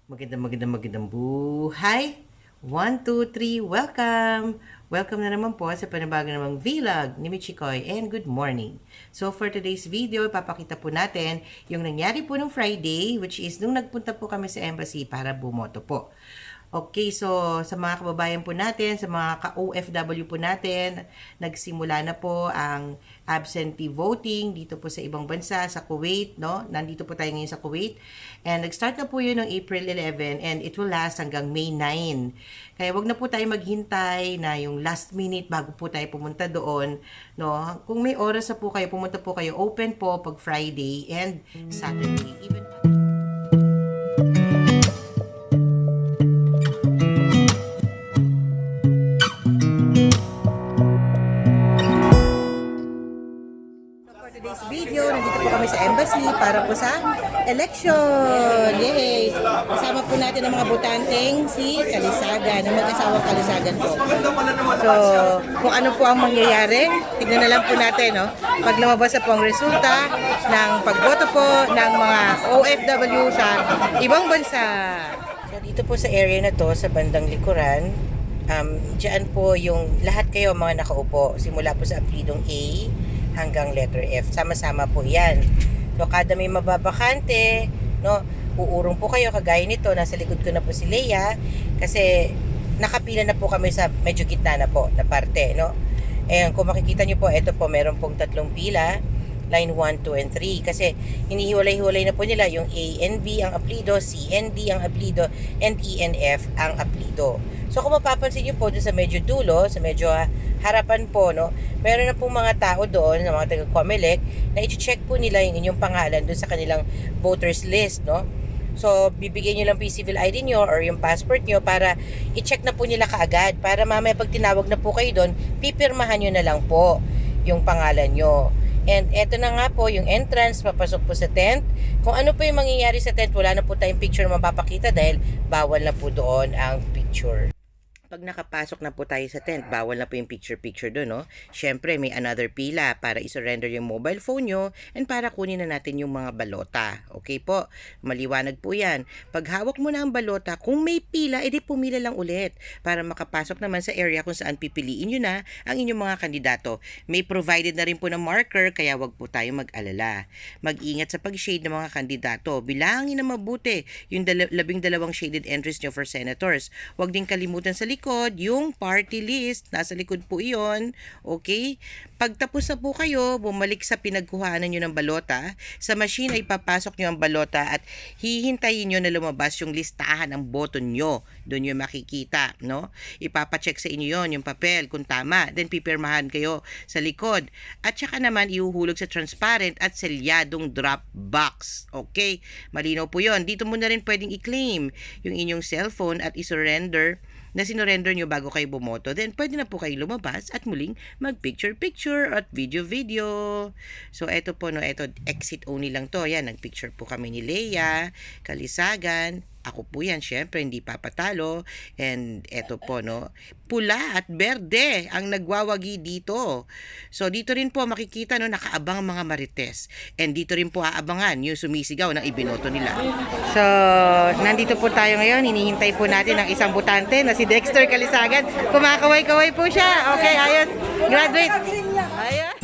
Magandang buhay. 1, 2, 3, welcome! Welcome na naman po sa panabago namang vlog ni Michikoy and good morning. So for today's video, ipapakita po natin yung nangyari po nung Friday, which is nung nagpunta po kami sa embassy para bumoto po. Okay, so sa mga kababayan po natin, sa mga ka-OFW po natin, nagsimula na po ang absentee voting dito po sa ibang bansa, sa Kuwait, no? Nandito po tayo ngayon sa Kuwait. And nag-start na po yun ng April 11 and it will last hanggang May 9. Kaya wag na po tayo maghintay na yung last minute bago po tayo pumunta doon, no? Kung may oras na po kayo, pumunta po kayo, open po pag Friday and Saturday. Even today's video, nandito po kami sa embassy para po sa election. Yay! Kasama po natin ang mga botanteng si Kalisagan, ang mag-asawang Kalisagan po. So, kung ano po ang mangyayari, tignan na lang po natin, no? Pag lumabas na po ang resulta ng pagboto po ng mga OFW sa ibang bansa. So, dito po sa area na to, sa bandang likuran, dyan po yung lahat kayo mga nakaupo. Simula po sa apelidong A hanggang letter F. Sama-sama po yan. So, kada may mababakante, no, uurong po kayo. Kagaya nito, nasa likod ko na po si Leia kasi nakapila na po kami sa medyo gitna na po na parte, no. Ayan, kung makikita nyo po, ito po, meron pong tatlong pila. Line 1, 2, and 3. Kasi hinihiwalay-hiwalay na po nila yung A and B ang apelido, C and D ang apelido, and E and F ang apelido. So kung mapapansin nyo po dun sa medyo dulo, sa medyo harapan po, no, meron na pong mga tao doon, na mga taga-Comelec, na i-check po nila yung inyong pangalan dun sa kanilang voters list, no. So, bibigyan nyo lang po yung civil ID nyo or yung passport nyo para i-check na po nila kaagad. Para mamaya pag tinawag na po kayo doon, pipirmahan nyo na lang po yung pangalan nyo. And eto na nga po yung entrance, papasok po sa tent. Kung ano po yung mangyayari sa tent, wala na po tayong picture na mapapakita dahil bawal na po doon ang picture. Pag nakapasok na po tayo sa tent, bawal na po yung picture-picture doon, no? Siyempre, may another pila para isurrender yung mobile phone nyo and para kunin na natin yung mga balota. Okay po? Maliwanag po yan. Pag hawak mo na ang balota, kung may pila, edi pumila lang ulit para makapasok naman sa area kung saan pipiliin nyo na ang inyong mga kandidato. May provided na rin po ng marker, kaya wag po tayo mag-alala. Mag-ingat sa pag-shade ng mga kandidato. Bilangin na mabuti yung 12 shaded entries nyo for senators. Wag din kalimutan sa likod, yung party list, nasa likod po iyon, okay? Pagtapos na po kayo, bumalik sa pinagkuhanan nyo ng balota, sa machine ay papasok nyo ang balota at hihintayin nyo na lumabas yung listahan ng boto nyo. Doon nyo makikita, no? Ipapacheck sa inyo yon yung papel, kung tama, then pipirmahan kayo sa likod. At saka naman, ihuhulog sa transparent at selyadong drop box, okay? Malinaw po yon. Dito mo na rin pwedeng i-claim yung inyong cellphone at isurrender na sinurrender nyo bago kayo bumoto, then pwede na po kayo lumabas at muling mag-picture-picture at video-video. So, eto po, no, eto, exit only lang to. Yan, nag-picture po kami ni Leia, Kalisagan. Ako po yan, syempre, hindi papatalo. And eto po, no, pula at berde ang nagwawagi dito. So, dito rin po makikita, no, nakaabang ang mga marites. And dito rin po aabangan yung sumisigaw ng ibinoto nila. So, nandito po tayo ngayon. Hinihintay po natin ang isang botante na si Dexter Kalisagan. Kumakaway-kaway po siya. Okay, ayos. Graduate. Ayos.